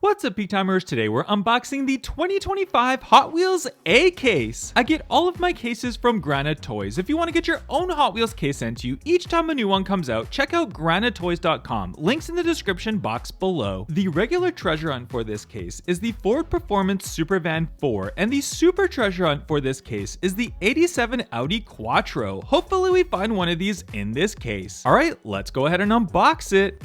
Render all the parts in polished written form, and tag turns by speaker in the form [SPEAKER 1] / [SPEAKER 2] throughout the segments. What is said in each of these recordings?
[SPEAKER 1] What's up, Peak Timers? Today we're unboxing the 2025 Hot Wheels A case. I get all of my cases from Granite Toys. If you want to get your own Hot Wheels case sent to you each time a new one comes out, check out granitetoys.com. Links in the description box below. The regular treasure hunt for this case is the Ford Performance Supervan 4, and the super treasure hunt for this case is the 87 Audi Quattro. Hopefully we find one of these in this case. All right, let's go ahead and unbox it.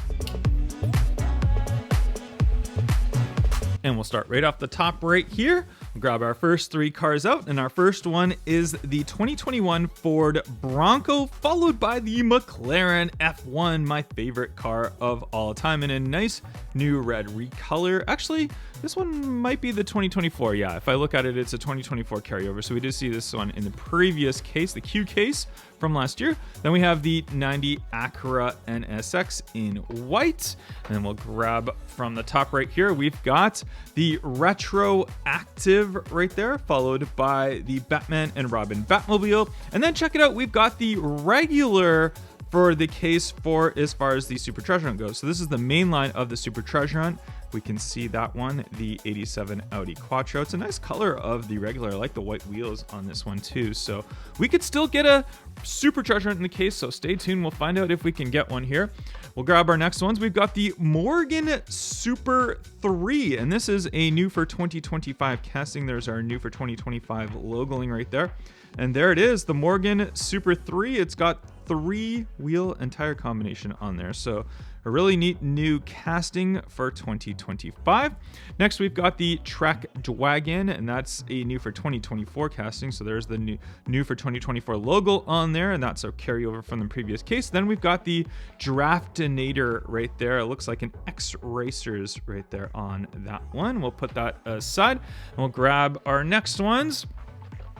[SPEAKER 1] And we'll start right off the top right here. We'll grab our first three cars out, and our first one is the 2021 Ford Bronco, followed by the McLaren F1, my favorite car of all time, in a nice new red recolor. Actually, this one might be the 2024. Yeah, if I look at it, it's a 2024 carryover. So we did see this one in the previous case, the Q case from last year. Then we have the 90 Acura NSX in white. And then we'll grab from the top right here, we've got the Retroactive right there, followed by the Batman and Robin Batmobile. And then check it out, we've got the regular for the case for as far as the Super Treasure Hunt goes. So this is the main line of the Super Treasure Hunt. We can see that one, the 87 Audi Quattro. It's a nice color of the regular. I like the white wheels on this one too. So we could still get a Super Treasure Hunt in the case, so stay tuned. We'll find out if we can get one here. We'll grab our next ones. We've got the Morgan Super 3, and this is a new for 2025 casting. There's our new for 2025 logoing right there. And there it is, the Morgan Super 3. It's got 3-wheel and tire combination on there. So a really neat new casting for 2025. Next, we've got the Trek Dwagon, and that's a new for 2024 casting. So there's the new for 2024 logo on there, and that's a carryover from the previous case. Then we've got the Draftinator right there. It looks like an X-Racers right there on that one. We'll put that aside, and we'll grab our next ones.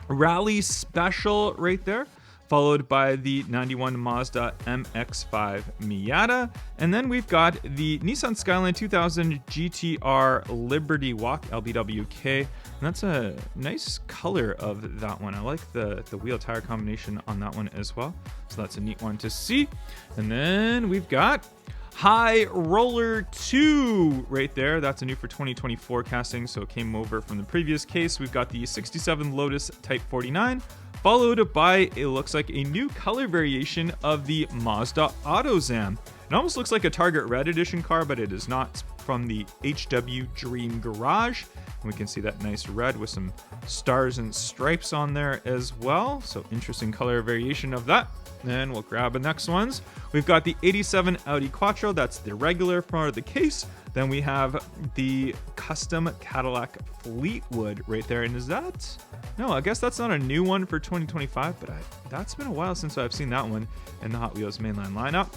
[SPEAKER 1] Rally Special right there, followed by the 91 Mazda MX-5 Miata. And then we've got the Nissan Skyline 2000 GTR Liberty Walk LBWK. And that's a nice color of that one. I like the wheel tire combination on that one as well. So that's a neat one to see. And then we've got High Roller 2 right there. That's a new for 2024 casting, so it came over from the previous case. We've got the 67 Lotus Type 49, followed by, it looks like, a new color variation of the Mazda AutoZam. It almost looks like a Target Red Edition car, but it is not, from the HW Dream Garage. And we can see that nice red with some stars and stripes on there as well. So interesting color variation of that. And we'll grab the next ones. We've got the 87 Audi Quattro. That's the regular part of the case. Then we have the custom Cadillac Fleetwood right there. And is that... No, I guess that's not a new one for 2025, but that's been a while since I've seen that one in the Hot Wheels mainline lineup.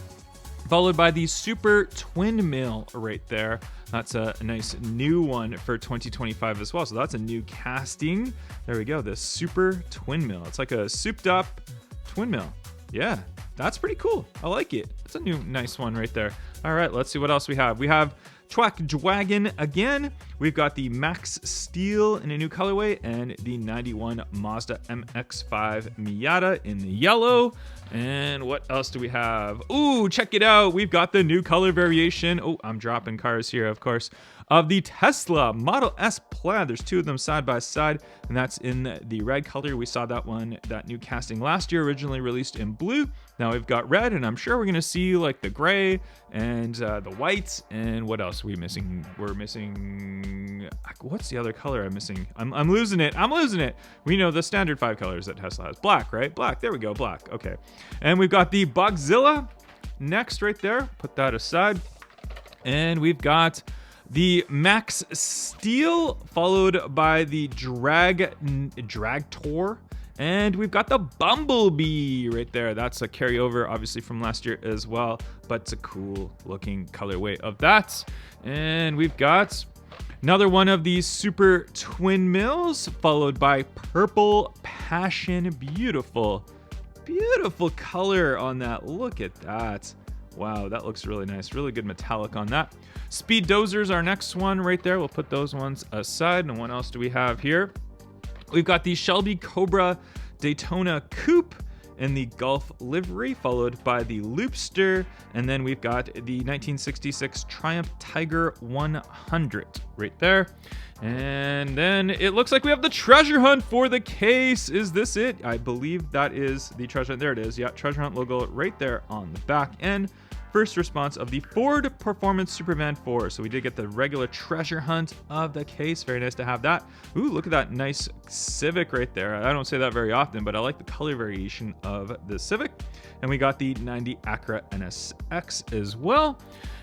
[SPEAKER 1] Followed by the Super Twin Mill right there. That's a nice new one for 2025 as well. So that's a new casting. There we go, the Super Twin Mill. It's like a souped up twin mill. Yeah, that's pretty cool. I like it. It's a new nice one right there. All right, let's see what else we have. We have Trek Dwagon again. We've got the Max Steel in a new colorway, and the 91 Mazda MX-5 Miata in the yellow. And what else do we have? Ooh, check it out. We've got the new color variation. Oh, I'm dropping cars here, of course, of the Tesla Model S Plaid. There's two of them side by side, and that's in the red color. We saw that one, that new casting last year, originally released in blue. Now we've got red, and I'm sure we're gonna see like the gray and the white. And what else are we missing? We're missing, what's the other color I'm missing? I'm losing it. I'm losing it. We know the standard 5 colors that Tesla has. Black, right? Black. There we go. Black. Okay. And we've got the Bugzilla next right there. Put that aside. And we've got the Max Steel, followed by the Dragtor. And we've got the Bumblebee right there. That's a carryover, obviously, from last year as well, but it's a cool looking colorway of that. And we've got another one of these Super Twin Mills, followed by Purple Passion. Beautiful, beautiful color on that. Look at that. Wow, that looks really nice. Really good metallic on that. Speed Dozer's our next one right there. We'll put those ones aside. And what else do we have here? We've got the Shelby Cobra Daytona Coupe in the Gulf livery, followed by the Loopster, and then we've got the 1966 Triumph Tiger 100 right there. And then it looks like we have the treasure hunt for the case. Is this it? I believe that is the treasure hunt. There it is. Yeah, treasure hunt logo right there on the back end. First response of the Ford Performance Supervan 4. So we did get the regular treasure hunt of the case. Very nice to have that. Ooh, look at that nice Civic right there. I don't say that very often, but I like the color variation of the Civic. And we got the 90 Acura NSX as well.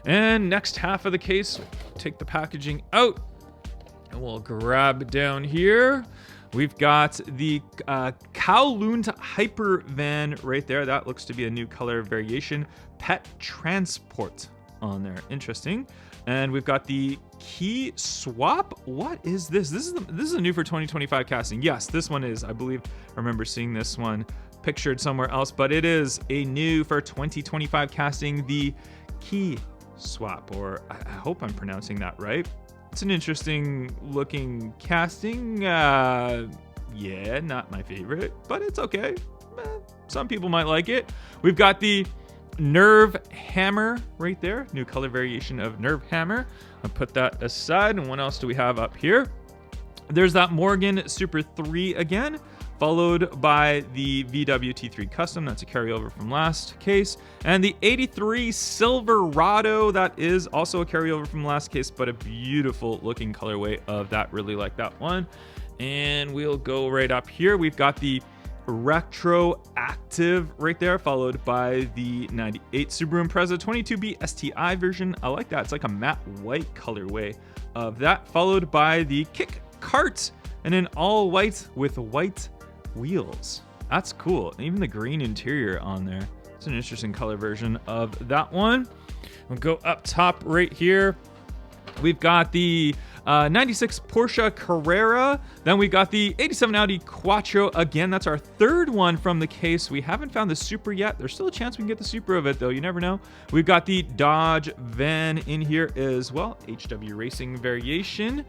[SPEAKER 1] And next half of the case, take the packaging out. And we'll grab down here. We've got the Kowloon Hyper Van right there. That looks to be a new color variation. Pet Transport on there. Interesting. And we've got the Key Swap. What is this? This is a new for 2025 casting. Yes, this one is. I believe I remember seeing this one pictured somewhere else, but it is a new for 2025 casting, the Key Swap, or I hope I'm pronouncing that right. It's an interesting looking casting. Yeah, not my favorite, but it's okay. Some people might like it. We've got the Nerve Hammer right there. New color variation of Nerve Hammer. I'll put that aside. And what else do we have up here? There's that Morgan Super 3 again, followed by the VW T3 Custom. That's a carryover from last case. And the 83 Silverado. That is also a carryover from last case, but a beautiful looking colorway of that. Really like that one. And we'll go right up here. We've got the Retroactive right there, followed by the 98 Subaru Impreza 22B STI version. I like that. It's like a matte white colorway of that, followed by the Kick Kart and an all white with white wheels. That's cool. And even the green interior on there. It's an interesting color version of that one. We'll go up top right here. We've got the 96 Porsche Carrera. Then we got the 87 Audi Quattro. Again, that's our third one from the case. We haven't found the Supra yet. There's still a chance we can get the Supra of it, though. You never know. We've got the Dodge Van in here as well. HW Racing variation.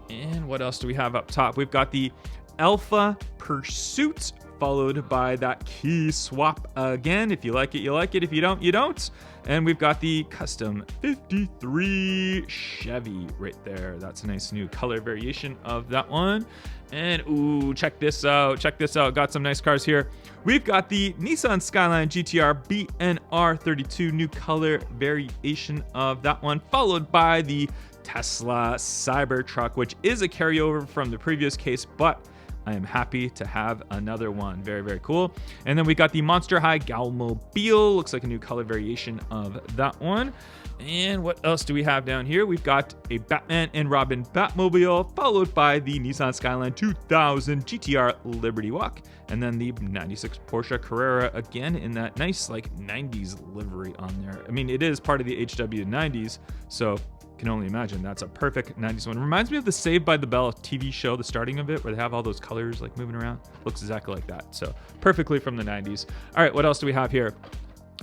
[SPEAKER 1] And what else do we have up top? We've got the Alpha Pursuit, followed by that Key Swap again. If you like it, you like it. If you don't, you don't. And we've got the Custom 53 Chevy right there. That's a nice new color variation of that one. And ooh, check this out. Check this out. Got some nice cars here. We've got the Nissan Skyline GTR BNR 32 new color variation of that one, followed by the Tesla Cybertruck, which is a carryover from the previous case, but I am happy to have another one. Very, very cool. And then we got the Monster High Galmobile. Looks like a new color variation of that one. And what else do we have down here? We've got a Batman and Robin Batmobile, followed by the Nissan Skyline 2000 GTR Liberty Walk, and then the 96 Porsche Carrera again in that nice like 90s livery on there. I mean, it is part of the HW 90s, so can only imagine that's a perfect 90s one. Reminds me of the Saved by the Bell TV show, the starting of it, where they have all those colors like moving around. Looks exactly like that. So perfectly from the 90s. All right, what else do we have here?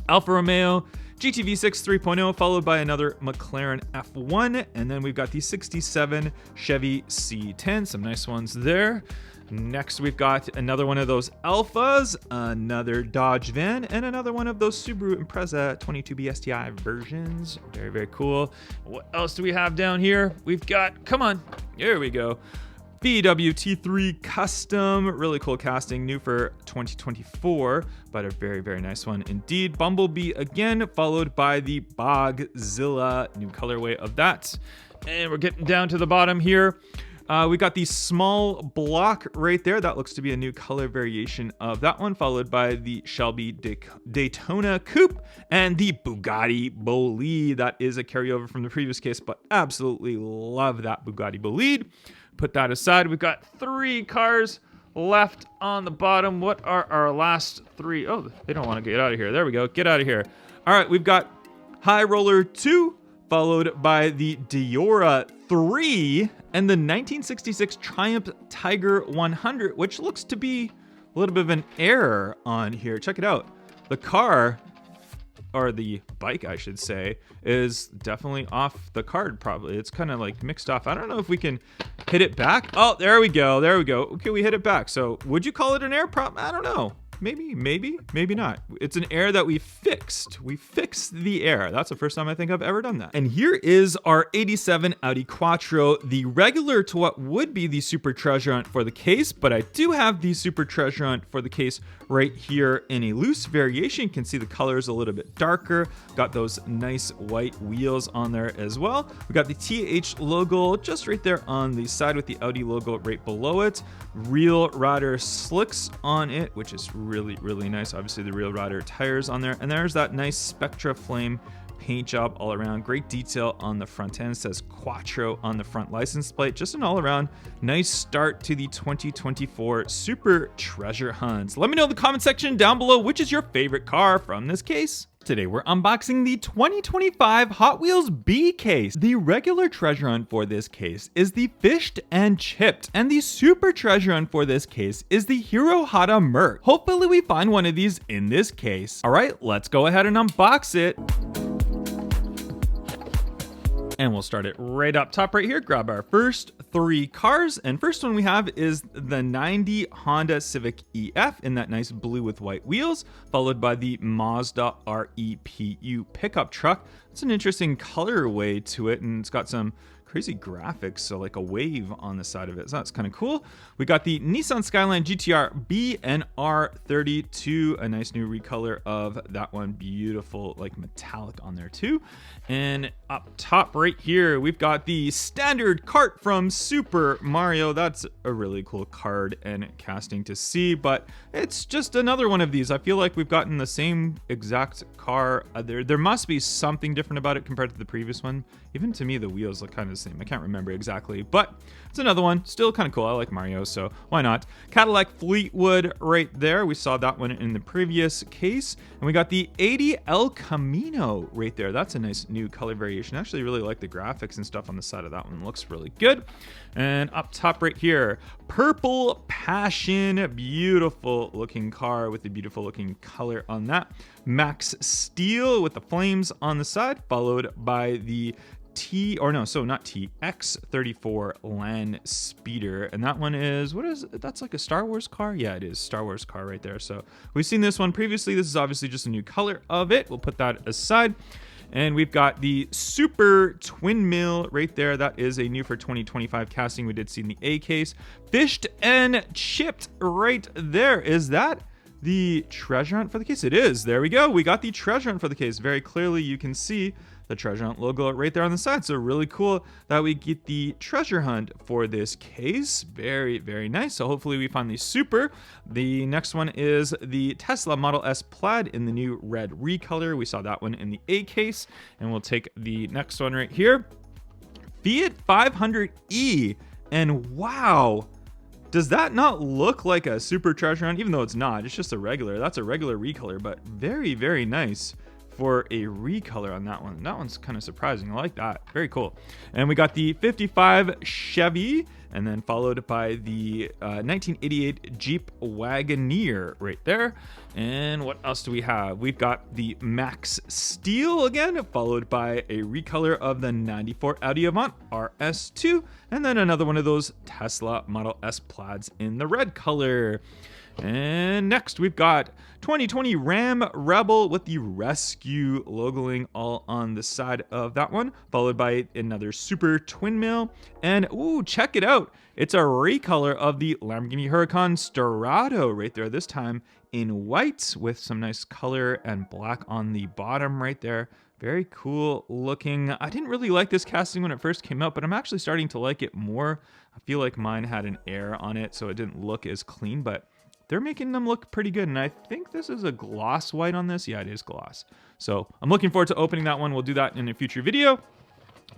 [SPEAKER 1] Alfa Romeo GTV6 3.0, followed by another McLaren F1. And then we've got the 67 Chevy C10. Some nice ones there. Next, we've got another one of those Alphas, another Dodge Van, and another one of those Subaru Impreza 22B STI versions. Very, very cool. What else do we have down here? We've got, come on, here we go. VW T3 Custom, really cool casting, new for 2024, but a very, very nice one indeed. Bumblebee again, followed by the Bogzilla, new colorway of that. And we're getting down to the bottom here. We got the small block right there. That looks to be a new color variation of that one, followed by the Shelby Daytona Coupe and the Bugatti Bolide. That is a carryover from the previous case, but absolutely love that Bugatti Bolide. Put that aside. We've got 3 cars left on the bottom. What are our last 3? Oh, they don't want to get out of here. There we go. Get out of here. All right, we've got High Roller 2, followed by the Diora 3 and the 1966 Triumph Tiger 100, which looks to be a little bit of an error on here. Check it out. The car, or the bike, I should say, is definitely off the card, probably. It's kind of like mixed off. I don't know if we can hit it back. Oh, there we go. There we go. Okay, we hit it back. So would you call it an error? I don't know. maybe not. It's an air that we fixed. We fixed the air. That's the first time I think I've ever done that. And here is our 87 Audi Quattro, the regular to what would be the Super Treasure Hunt for the case, but I do have the Super Treasure Hunt for the case right here in a loose variation. You can see the colors a little bit darker. Got those nice white wheels on there as well. We got the TH logo just right there on the side with the Audi logo right below it. Real Rider slicks on it, which is really nice. Obviously the Real Rider tires on there, and there's that nice Spectra Flame paint job all around. Great detail on the front end. It says Quattro on the front license plate. Just an all around nice start to the 2024 Super Treasure Hunts. Let me know in the comment section down below which is your favorite car from this case. Today we're unboxing the 2025 Hot Wheels B case. The regular treasure hunt for this case is the Fished and Chipped, and the Super Treasure Hunt for this case is the Hero Hata Merc. Hopefully we find one of these in this case. All right, let's go ahead and unbox it. And we'll start it right up top right here. Grab our first three cars. And first one we have is the 90 Honda Civic EF in that nice blue with white wheels, followed by the Mazda REPU pickup truck. It's an interesting colorway to it, and it's got some crazy graphics, so like a wave on the side of it. So that's kind of cool. We got the Nissan Skyline GTR BNR32, a nice new recolor of that one. Beautiful, like metallic on there too. And up top right here, we've got the standard cart from Super Mario. That's a really cool card and casting to see, but it's just another one of these. I feel like we've gotten the same exact car. There must be something different about it compared to the previous one. Even to me, the wheels look kind of the same. I can't remember exactly, but it's another one. Still kind of cool. I like Mario, so why not? Cadillac Fleetwood right there. We saw that one in the previous case. And we got the 80 El Camino right there. That's a nice new color variation. I actually really like the graphics and stuff on the side of that one. It looks really good. And up top right here, Purple Passion. Beautiful looking car with the beautiful looking color on that. Max Steel with the flames on the side, followed by the X34 Land Speeder. And that one is, that's like a Star Wars car? Yeah, it is Star Wars car right there. So we've seen this one previously. This is obviously just a new color of it. We'll put that aside. And we've got the Super Twin Mill right there. That is a new for 2025 casting. We did see in the A case. Fished and Chipped right there. Is that the treasure hunt for the case? It is. There we go. We got the treasure hunt for the case. Very clearly you can see the treasure hunt logo right there on the side. So really cool that we get the treasure hunt for this case. Very nice. So hopefully we find the Super. The next one is the Tesla Model S Plaid in the new red recolor. We saw that one in the A case. And we'll take the next one right here. Fiat 500e. And wow, does that not look like a Super Treasure Hunt? Even though it's not, it's just a regular. That's a regular recolor, but very nice for a recolor on that one. That one's kind of surprising. I like that. Very cool. And we got the 55 Chevy, and then followed by the 1988 Jeep Wagoneer right there. And what else do we have? We've got the Max Steel again, followed by a recolor of the 94 Audi Avant RS2, and then another one of those Tesla Model S Plaids in the red color. And next we've got 2020 Ram Rebel with the Rescue logoing all on the side of that one, followed by another Super Twin Mill. And ooh, check it out. It's a recolor of the Lamborghini Huracan Storado right there, this time in white with some nice color and black on the bottom right there. Very cool looking. I didn't really like this casting when it first came out, but I'm actually starting to like it more. I feel like mine had an air on it, so it didn't look as clean, but they're making them look pretty good. And I think this is a gloss white on this. Yeah, it is gloss. So I'm looking forward to opening that one. We'll do that in a future video.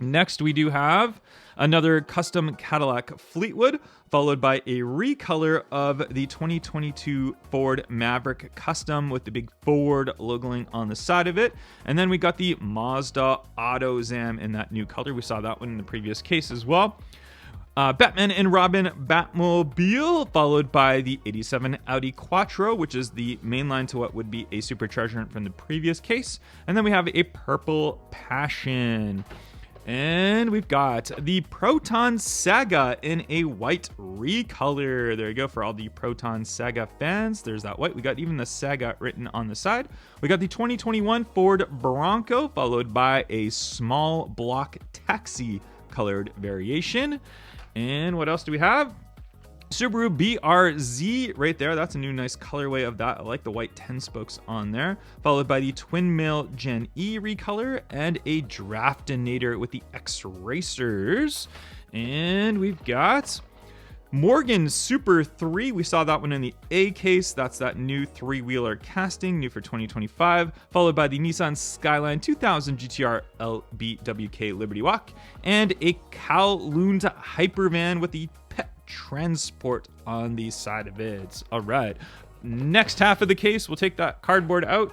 [SPEAKER 1] Next, we do have another custom Cadillac Fleetwood, followed by a recolor of the 2022 Ford Maverick Custom with the big Ford logoing on the side of it. And then we got the Mazda AutoZam in that new color. We saw that one in the previous case as well. Batman and Robin Batmobile, followed by the 87 Audi Quattro, which is the mainline to what would be a Super Treasure Hunt from the previous case. And then we have a Purple Passion. And we've got the Proton Saga in a white recolor. There you go for all the Proton Saga fans. There's that white. We got even the Saga written on the side. We got the 2021 Ford Bronco, followed by a small block taxi colored variation. And what else do we have? Subaru BRZ right there. That's a new nice colorway of that. I like the white 10 spokes on there. Followed by the Twin Mill Gen E recolor and a Draftinator with the X Racers. And we've got Morgan Super 3. We saw that one in the A case. That's that new three-wheeler casting, new for 2025. Followed by the Nissan Skyline 2000 GTR LBWK Liberty Walk and a Kowloon Hypervan with the Pet Transport on the side of it. All right, next half of the case, we'll take that cardboard out.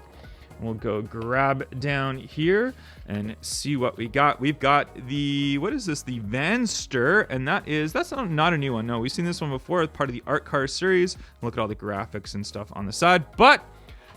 [SPEAKER 1] We'll go grab down here and see what we got. We've got the, what is this? The Vanster, and that's not a new one. No, we've seen this one before, part of the Art Car series. Look at all the graphics and stuff on the side, but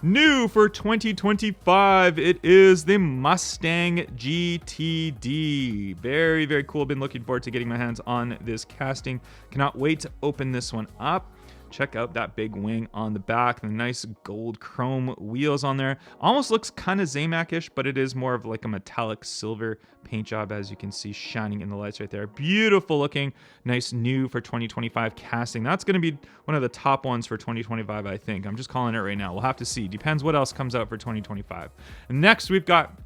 [SPEAKER 1] new for 2025, it is the Mustang GTD. Very, very cool. Been looking forward to getting my hands on this casting. Cannot wait to open this one up. Check out that big wing on the back, the nice gold chrome wheels on there. Almost looks kind of Zamac-ish, but it is more of like a metallic silver paint job, as you can see shining in the lights right there. Beautiful looking, nice new for 2025 casting. That's going to be one of the top ones for 2025, I think. I'm just calling it right now. We'll have to see. Depends what else comes out for 2025. Next, we've got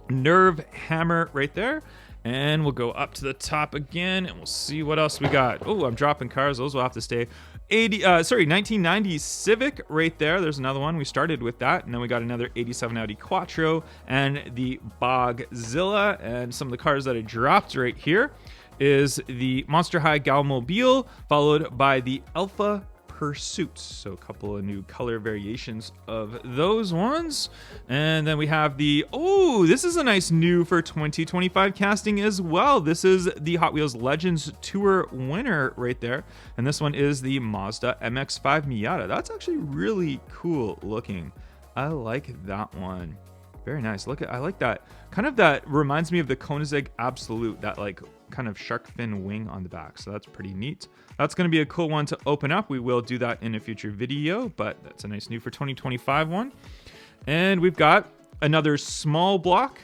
[SPEAKER 1] Nerve Hammer right there. And we'll go up to the top again, and we'll see what else we got. Oh, I'm dropping cars. Those will have to stay. 1990 Civic right there. There's another one. We started with that, and then we got another 87 Audi Quattro and the Bogzilla. And some of the cars that I dropped right here is the Monster High Galmobile, followed by the Alpha Pursuit. So a couple of new color variations of those ones. And then we have the, oh, this is a nice new for 2025 casting as well. This is the Hot Wheels Legends Tour winner right there. And this one is the Mazda MX-5 Miata. That's actually really cool looking. I like that one. Very nice. Look at, I like that. Kind of that reminds me of the Koenigsegg Absolute, that like kind of shark fin wing on the back. So that's pretty neat. That's going to be a cool one to open up. We will do that in a future video, but that's a nice new for 2025 one. And we've got another small block,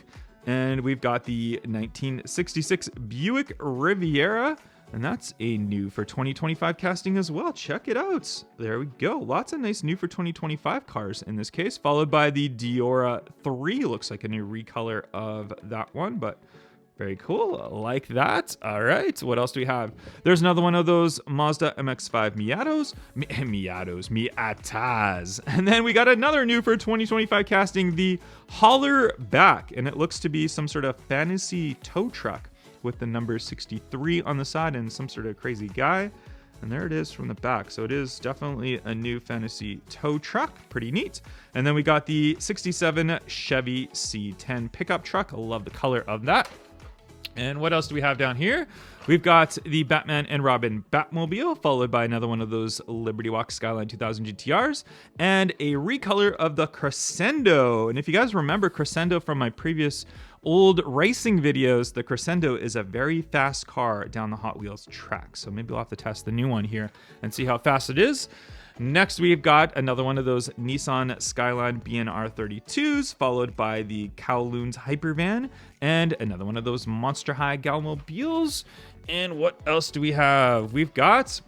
[SPEAKER 1] and we've got the 1966 Buick Riviera, and that's a new for 2025 casting as well. Check it out. There we go. Lots of nice new for 2025 cars in this case, followed by the Diora 3. Looks like a new recolor of that one, but very cool. I like that. All right. What else do we have? There's another one of those Mazda MX-5 Miatas. And then we got another new for 2025 casting, the Holler Back. And it looks to be some sort of fantasy tow truck with the number 63 on the side and some sort of crazy guy. And there it is from the back. So it is definitely a new fantasy tow truck. Pretty neat. And then we got the 67 Chevy C10 pickup truck. I love the color of that. And what else do we have down here? We've got the Batman and Robin Batmobile, followed by another one of those Liberty Walk Skyline 2000 GTRs, and a recolor of the Crescendo. And if you guys remember Crescendo from my previous old racing videos, the Crescendo is a very fast car down the Hot Wheels track. So maybe we'll have to test the new one here and see how fast it is. Next, we've got another one of those Nissan Skyline BNR 32s, followed by the Kowloon Hypervan, and another one of those Monster High Galmobiles. And what else do we have? We've got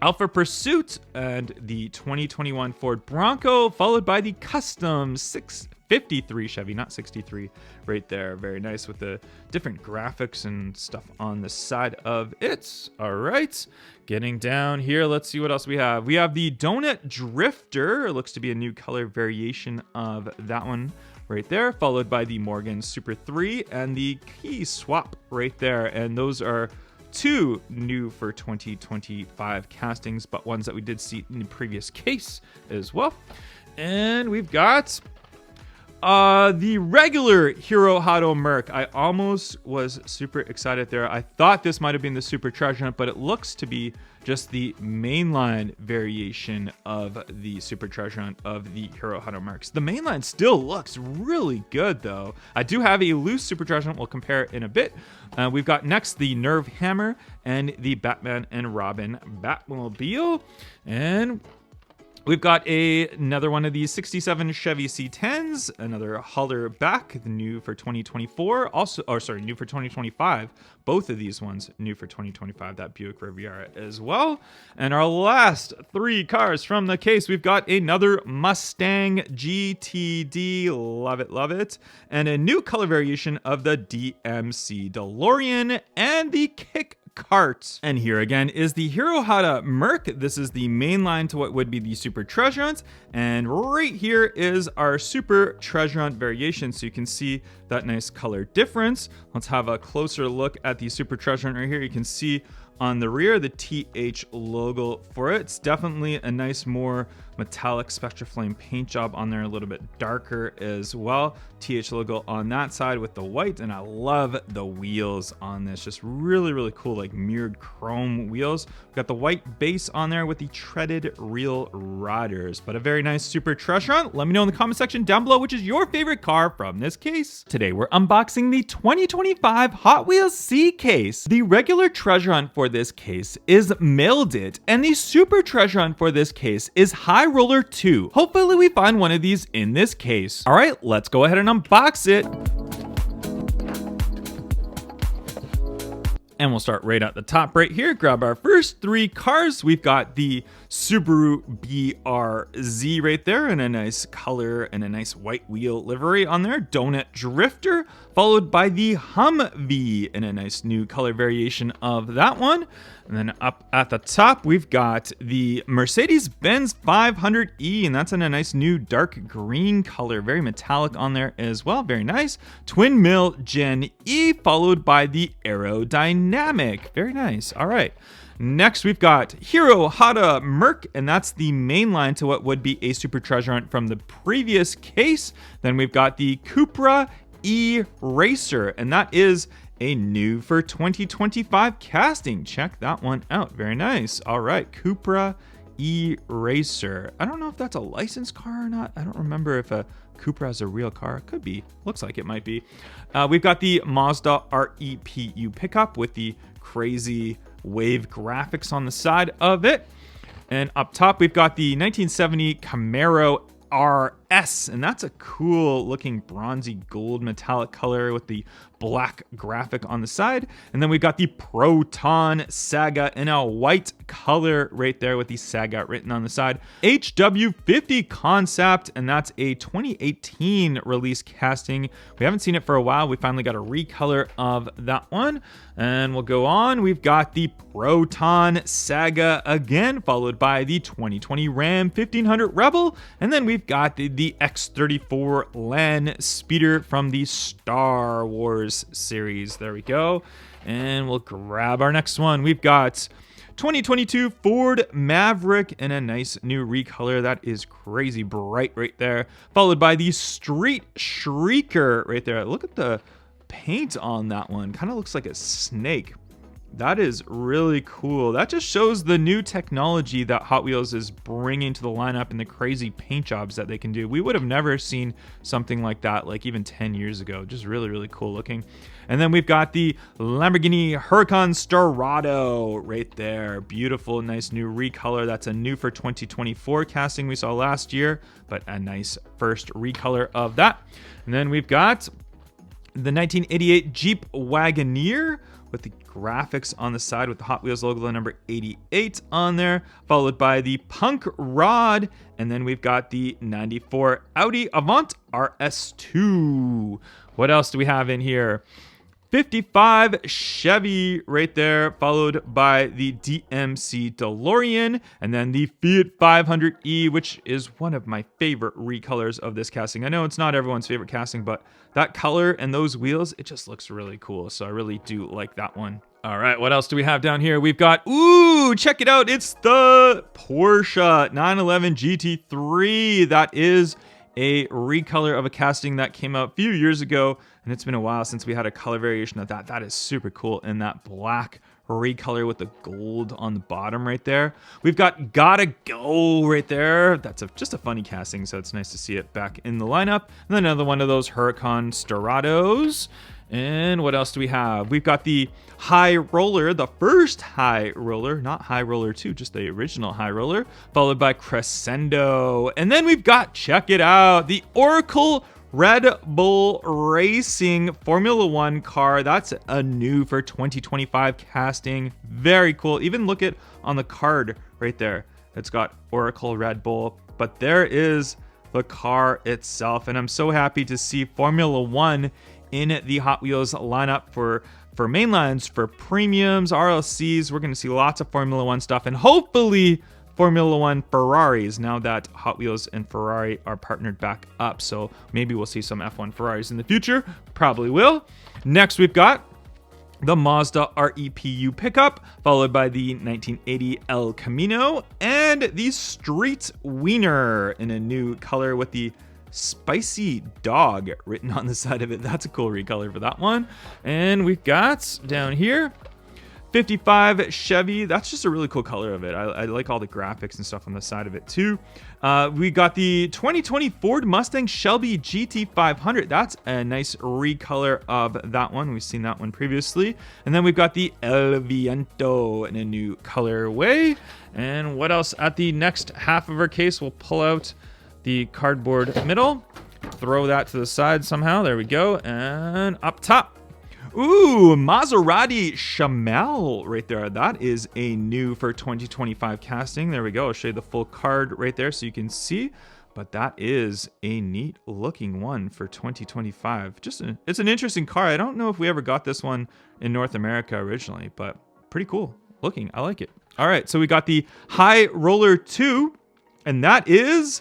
[SPEAKER 1] Alpha Pursuit and the 2021 Ford Bronco, followed by the custom 653 Chevy, not 63, right there. Very nice with the different graphics and stuff on the side of it. All right, getting down here, let's see what else we have. We have the Donut Drifter. It looks to be a new color variation of that one right there, followed by the Morgan Super 3 and the Key Swap right there. And those are two new for 2025 castings, but ones that we did see in the previous case as well. And we've got The regular Hero Hado Merc. I almost was super excited there. I thought this might have been the Super Treasure Hunt, but it looks to be just the mainline variation of the Super Treasure Hunt of the Hero Hado Mercs. The mainline still looks really good, though. I do have a loose Super Treasure Hunt. We'll compare it in a bit. We've got next the Nerve Hammer and the Batman and Robin Batmobile. And we've got another one of these 67 Chevy C10s, another hauler back, new for 2024, new for 2025. Both of these ones new for 2025, that Buick Riviera as well. And our last 3 cars from the case, we've got another Mustang GTD, love it, love it, and a new color variation of the DMC DeLorean and the Kick Cart. And here again is the Hero Hado Merc. This is the main line to what would be the Super Treasure Hunt. And right here is our Super Treasure Hunt variation. So you can see that nice color difference. Let's have a closer look at the Super Treasure Hunt right here. You can see on the rear the TH logo for it. It's definitely a nice, more metallic Spectra Flame paint job on there, a little bit darker as well. TH logo on that side with the white, and I love the wheels on this. Just really, really cool, like mirrored chrome wheels. We've got the white base on there with the treaded real riders, but a very nice Super Treasure Hunt. Let me know in the comment section down below which is your favorite car from this case. Today we're unboxing the 2025 Hot Wheels C case. The regular Treasure Hunt for this case is Mailed It, and the Super Treasure Hunt for this case is High Roller 2. Hopefully we find one of these in this case. All right, let's go ahead and unbox it. And we'll start right at the top right here. Grab our first 3 cars. We've got the Subaru BRZ right there in a nice color and a nice white wheel livery on there. Donut Drifter, followed by the Humvee in a nice new color variation of that one. And then up at the top, we've got the Mercedes-Benz 500E, and that's in a nice new dark green color, very metallic on there as well, very nice. Twin Mill Gen E, followed by the Aerodynamic, very nice. All right. Next, we've got Hero Hado Merc, and that's the main line to what would be a Super Treasure Hunt from the previous case. Then we've got the Cupra E-Racer, and that is a new for 2025 casting. Check that one out. Very nice. All right, Cupra E-Racer. I don't know if that's a licensed car or not. I don't remember if a Cupra is a real car. Could be. Looks like it might be. We've got the Mazda REPU pickup with the crazy wave graphics on the side of it. And up top, we've got the 1970 Camaro RS, and that's a cool looking bronzy gold metallic color with the black graphic on the side. And then we've got the Proton Saga in a white color right there with the Saga written on the side. HW50 concept, and that's a 2018 release casting. We haven't seen it for a while. We finally got a recolor of that one. And we'll go on. We've got the Proton Saga again, followed by the 2020 Ram 1500 Rebel. And then we've got the X34 Land Speeder from the Star Wars series. There we go. And we'll grab our next one. We've got 2022 Ford Maverick in a nice new recolor. That is crazy bright right there. Followed by the Street Shrieker right there. Look at the paint on that one. Kind of looks like a snake. That is really cool. That just shows the new technology that Hot Wheels is bringing to the lineup and the crazy paint jobs that they can do. We would have never seen something like that like even 10 years ago. Just really, really cool looking. And then we've got the Lamborghini Huracan Storado right there. Beautiful, nice new recolor. That's a new for 2024 casting we saw last year, but a nice first recolor of that. And then we've got the 1988 Jeep Wagoneer with the graphics on the side with the Hot Wheels logo, the number 88 on there, followed by the Punk Rod, and then we've got the 94 Audi Avant RS2. What else do we have in here? 55 Chevy right there, followed by the DMC DeLorean, and then the Fiat 500e, which is one of my favorite recolors of this casting. I know it's not everyone's favorite casting, but that color and those wheels, it just looks really cool. So I really do like that one. All right, what else do we have down here? We've got, ooh, check it out. It's the Porsche 911 GT3. That is a recolor of a casting that came out a few years ago, and it's been a while since we had a color variation of that. That is super cool in that black recolor with the gold on the bottom right there. We've got Gotta Go right there. That's just a funny casting, so it's nice to see it back in the lineup. And then another one of those Huracan Storados. And what else do we have? We've got the High Roller, the first High Roller, not High Roller 2, just the original High Roller, followed by Crescendo. And then we've got, check it out, the Oracle Red Bull Racing Formula One car. That's a new for 2025 casting. Very cool. Even look at on the card right there. It's got Oracle Red Bull, but there is the car itself. And I'm so happy to see Formula One in the Hot Wheels lineup for mainlines, for premiums, RLCs. We're going to see lots of Formula One stuff, and hopefully Formula One Ferraris, now that Hot Wheels and Ferrari are partnered back up. So maybe we'll see some F1 Ferraris in the future. Probably will. Next, we've got the Mazda REPU pickup, followed by the 1980 El Camino, and the Street Wiener in a new color with the Spicy Dog written on the side of it. That's a cool recolor for that one. And we've got down here 55 Chevy. That's just a really cool color of it. I like all the graphics and stuff on the side of it too. We got the 2020 Ford Mustang Shelby GT500. That's a nice recolor of that one. We've seen that one previously. And then we've got the El Viento in a new colorway. And what else? At the next half of our case, we'll pull out the cardboard middle, throw that to the side somehow. There we go. And up top, ooh, Maserati Chamel right there. That is a new for 2025 casting. There we go. I'll show you the full card right there so you can see. But that is a neat looking one for 2025. It's an interesting car. I don't know if we ever got this one in North America originally, but pretty cool looking. I like it. All right, so we got the High Roller 2, and that is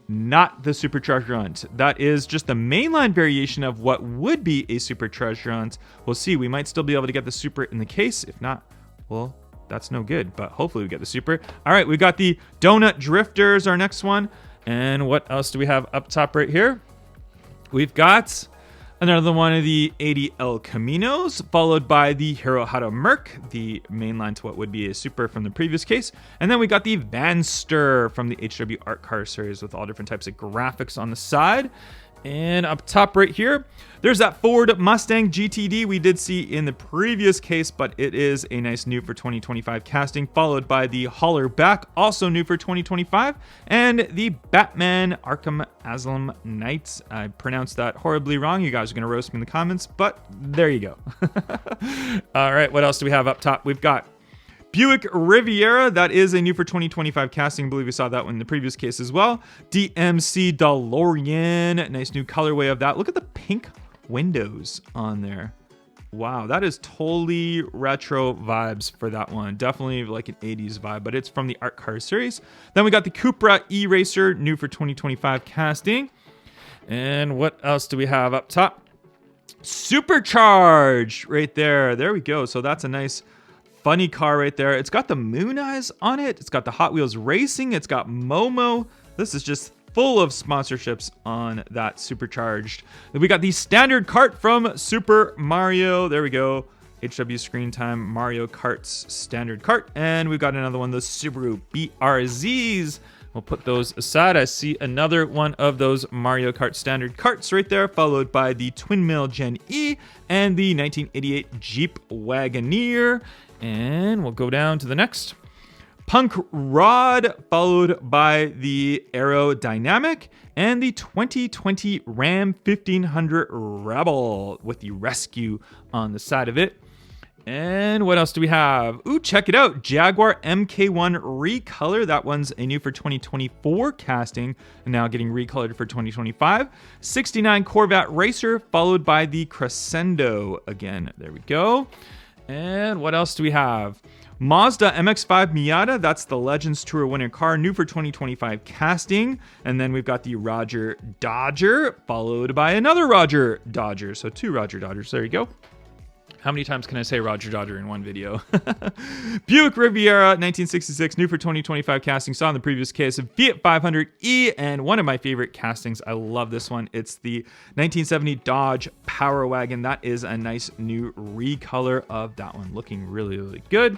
[SPEAKER 1] not the supercharged runs. That is just the mainline variation of what would be a supercharged runs. We'll see. We might still be able to get the super in the case. If not, well, that's no good, but hopefully we get the super. All right, we got the Donut Drifters, our next one. And what else do we have up top right here? We've got another one of the 80 El Caminos, followed by the Hirohata Merc, the mainline to what would be a super from the previous case. And then we got the Vanster from the HW Art Car series with all different types of graphics on the side. And up top right here, there's that Ford Mustang GTD we did see in the previous case, but it is a nice new for 2025 casting, followed by the Holler Back, also new for 2025, and the Batman Arkham Asylum Knights. I pronounced that horribly wrong. You guys are going to roast me in the comments, but there you go. All right, what else do we have up top? We've got Buick Riviera, that is a new for 2025 casting. I believe we saw that one in the previous case as well. DMC DeLorean, nice new colorway of that. Look at the pink windows on there. Wow, that is totally retro vibes for that one. Definitely like an 80s vibe, but it's from the Art Car series. Then we got the Cupra E-Racer, new for 2025 casting. And what else do we have up top? Supercharged right there. There we go. So that's a nice funny car right there. It's got the moon eyes on it. It's got the Hot Wheels Racing. It's got Momo. This is just full of sponsorships on that Supercharged. We got the standard cart from Super Mario. There we go. HW Screen Time Mario Kart's standard cart. And we've got another one, the Subaru BRZs. We'll put those aside. I see another one of those Mario Kart standard carts right there, followed by the Twin Mill Gen E and the 1988 Jeep Wagoneer. And we'll go down to the next. Punk Rod, followed by the Aerodynamic and the 2020 Ram 1500 Rebel with the Rescue on the side of it. And what else do we have? Ooh, check it out. Jaguar MK1 Recolor. That one's a new for 2024 casting and now getting recolored for 2025. 69 Corvette Racer, followed by the Crescendo again. There we go. And what else do we have? Mazda MX-5 Miata, that's the Legends Tour winner car, new for 2025 casting. And then we've got the Roger Dodger, followed by another Roger Dodger. So two Roger Dodgers, there you go. How many times can I say Roger Dodger in one video? Buick Riviera 1966, new for 2025 casting. Saw in the previous case of Fiat 500e, and one of my favorite castings. I love this one. It's the 1970 Dodge Power Wagon. That is a nice new recolor of that one. Looking really, really good.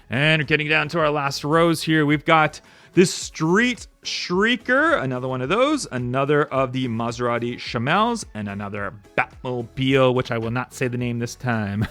[SPEAKER 1] And getting down to our last rows here, we've got this Street Shrieker, another one of those, another of the Maserati Chamels, and another Batmobile, which I will not say the name this time.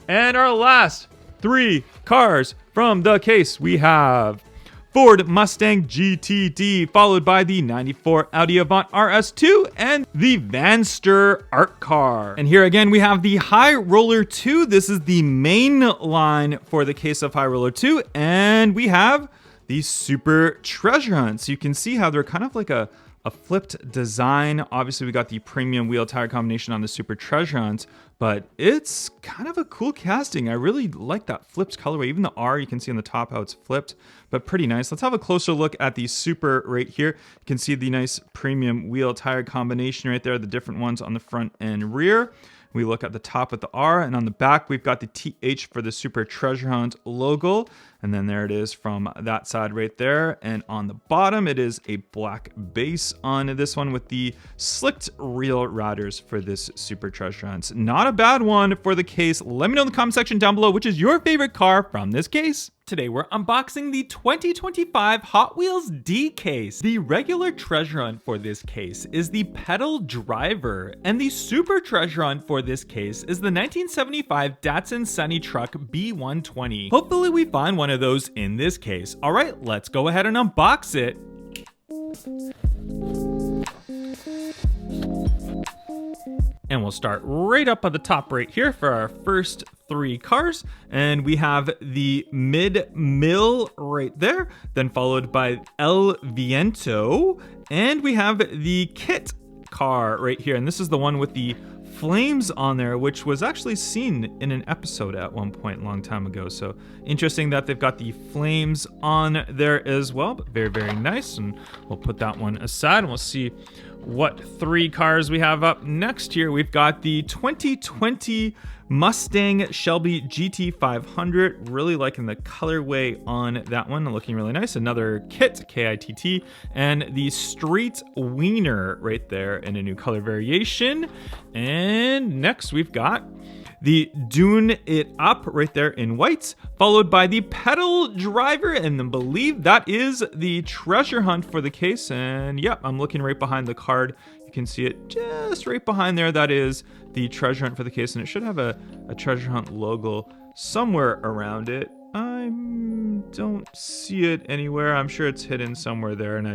[SPEAKER 1] And our last 3 cars from the case, we have Ford Mustang GTD, followed by the 94 Audi Avant RS2 and the Vanster Art Car. And here again, we have the High Roller 2. This is the main line for the case of High Roller 2. And we have the Super Treasure Hunt. So you can see how they're kind of like a flipped design. Obviously, we got the premium wheel tire combination on the Super Treasure Hunt, but it's kind of a cool casting. I really like that flipped colorway. Even the R, you can see on the top how it's flipped, but pretty nice. Let's have a closer look at the Super right here. You can see the nice premium wheel tire combination right there, the different ones on the front and rear. We look at the top with the R, and on the back, we've got the TH for the Super Treasure Hunt logo. And then there it is from that side right there. And on the bottom, it is a black base on this one with the slicked reel riders for this Super Treasure Hunt. Not a bad one for the case. Let me know in the comment section down below which is your favorite car from this case. Today we're unboxing the 2025 Hot Wheels D-Case. The regular treasure hunt for this case is the pedal driver, and the super treasure hunt for this case is the 1975 Datsun Sunny Truck B120. Hopefully we find one of those in this case. All right, let's go ahead and unbox it. And we'll start right up at the top right here for our first 3 cars. And we have the mid-mill right there, then followed by El Viento. And we have the kit car right here. And this is the one with the flames on there, which was actually seen in an episode at one point a long time ago. So interesting that they've got the flames on there as well, but very, very nice. And we'll put that one aside and we'll see what 3 cars we have up next here. We've got the 2020 Mustang Shelby GT500. Really liking the colorway on that one, looking really nice. Another kit, KITT, and the Street Wiener right there in a new color variation. And next we've got the Dune It Up right there in white, followed by the pedal driver, and then believe that is the treasure hunt for the case. And yep, I'm looking right behind the card. You can see it just right behind there. That is the treasure hunt for the case, and it should have a treasure hunt logo somewhere around it. I don't see it anywhere. I'm sure it's hidden somewhere there, and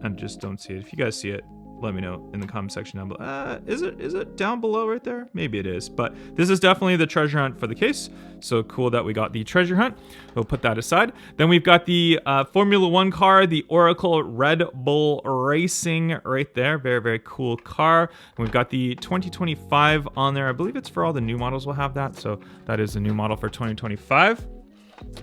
[SPEAKER 1] I just don't see it. If you guys see it, let me know in the comment section down below. Is it down below right there? Maybe it is, but this is definitely the treasure hunt for the case. So cool that we got the treasure hunt. We'll put that aside. Then we've got the Formula One car, the Oracle Red Bull Racing right there. Very, very cool car. And we've got the 2025 on there. I believe it's for all the new models will have that. So that is a new model for 2025.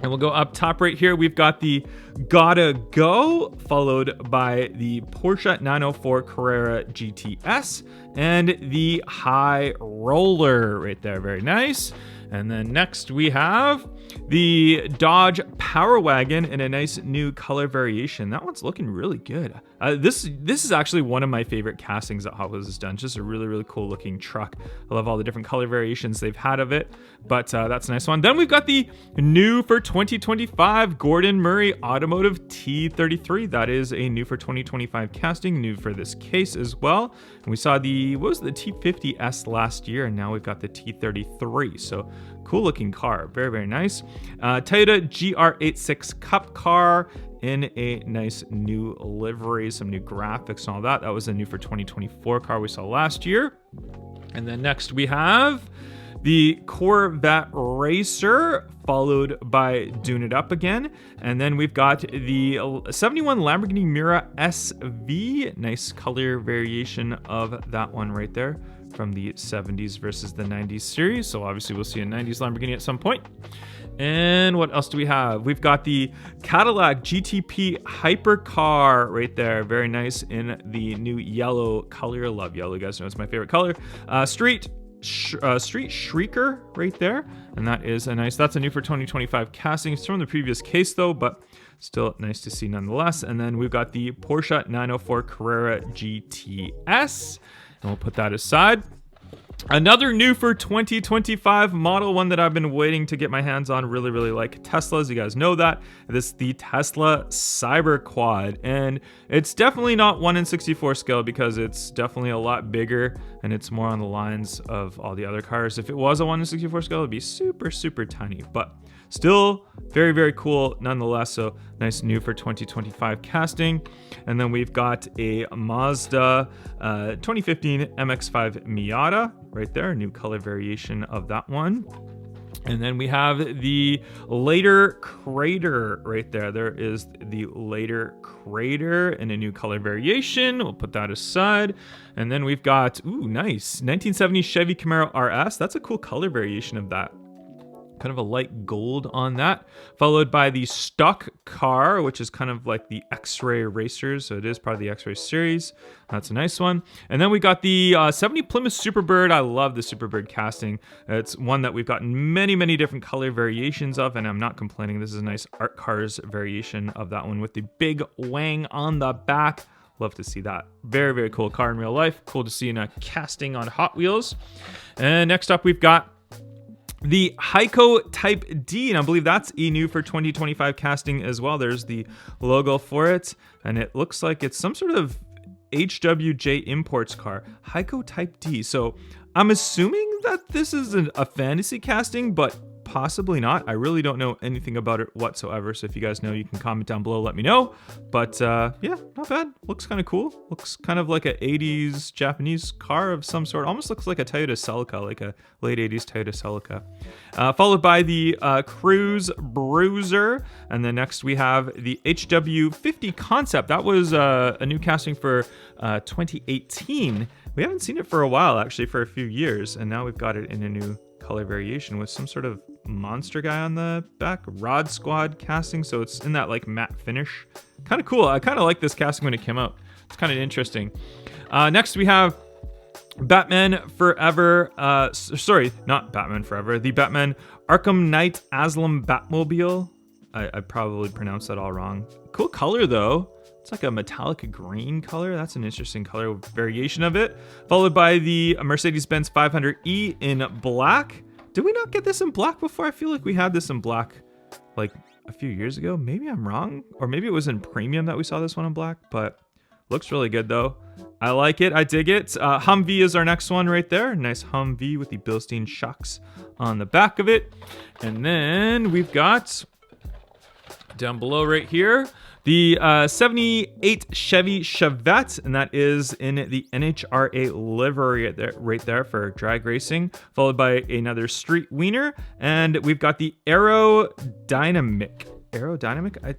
[SPEAKER 1] And we'll go up top right here. We've got the Gotta Go, followed by the Porsche 904 Carrera GTS, and the High Roller right there. Very nice. And then next we have the Dodge Power Wagon in a nice new color variation. That one's looking really good. This is actually one of my favorite castings that Hot Wheels has done. Just a really, really cool looking truck. I love all the different color variations they've had of it, but that's a nice one. Then we've got the new for 2025 Gordon Murray Automotive T33. That is a new for 2025 casting, new for this case as well. And we saw the, what was the T50S last year, and now we've got the T33. So cool looking car, very, very nice. Toyota GR86 Cup car in a nice new livery, some new graphics and all that. That was a new for 2024 car we saw last year. And then next we have the Corvette Racer, followed by Dune It Up again. And then we've got the 71 Lamborghini Miura SV, nice color variation of that one right there from the 70s versus the 90s series. So obviously we'll see a 90s Lamborghini at some point. And what else do we have? We've got the Cadillac GTP Hypercar right there. Very nice in the new yellow color. Love yellow, you guys know it's my favorite color. Street Street Shrieker right there, and that is a nice, that's a new for 2025 casting. It's from the previous case though, but still nice to see nonetheless. And then we've got the Porsche 904 Carrera GTS, and we'll put that aside. Another new for 2025 model, one that I've been waiting to get my hands on, really like Teslas. You guys know that. This is the Tesla Cyber Quad, and it's definitely not 1 in 64 scale because it's definitely a lot bigger and it's more on the lines of all the other cars. If it was a 1 in 64 scale, it'd be super tiny, but still very cool nonetheless. So nice new for 2025 casting. And then we've got a Mazda 2015 MX-5 Miata right there, a new color variation of that one. And then we have the later Crater right there. There is the later Crater in a new color variation. We'll put that aside. And then we've got, ooh, nice, 1970 Chevy Camaro RS. That's a cool color variation of that. Kind of a light gold on that, followed by the stock car, which is kind of like the X-Ray Racers, so it is part of the X-Ray series. That's a nice one. And then we got the 70 Plymouth Superbird. I love the Superbird casting. It's one that we've gotten many different color variations of, and I'm not complaining. This is a nice Art Cars variation of that one with the big wang on the back. Love to see that. Very cool car in real life. Cool to see in a casting on Hot Wheels. And next up, we've got the Heiko Type D, and I believe that's new for 2025 casting as well. There's the logo for it, and it looks like it's some sort of HWJ Imports car. Heiko Type D. So I'm assuming that this is a fantasy casting, but possibly not. I really don't know anything about it whatsoever. So if you guys know, you can comment down below, let me know. But yeah, not bad. Looks kind of cool. Looks kind of like a 80s Japanese car of some sort. Almost looks like a Toyota Celica, like a late 80s Toyota Celica. Followed by the Cruise Bruiser. And then next we have the HW50 Concept. That was a new casting for 2018. We haven't seen it for a while, actually, for a few years. And now we've got it in a new color variation with some sort of monster guy on the back. Rod Squad casting, so it's in that like matte finish. Kind of cool. I kind of like this casting when it came out. It's kind of interesting. Next we have Batman Forever. Sorry, not Batman Forever. The Batman Arkham Knight Asylum Batmobile. I probably pronounced that all wrong. Cool color though. It's like a metallic green color. That's an interesting color variation of it. Followed by the Mercedes-Benz 500e in black. Did we not get this in black before? I feel like we had this in black like a few years ago. Maybe I'm wrong. Or maybe it was in premium that we saw this one in black. But looks really good though. I like it. I dig it. Humvee is our next one right there. Nice Humvee with the Bilstein shocks on the back of it. And then we've got down below right here, the 78 Chevy Chevette, and that is in the NHRA livery right there for drag racing, followed by another Street Wiener, and we've got the Aerodynamic.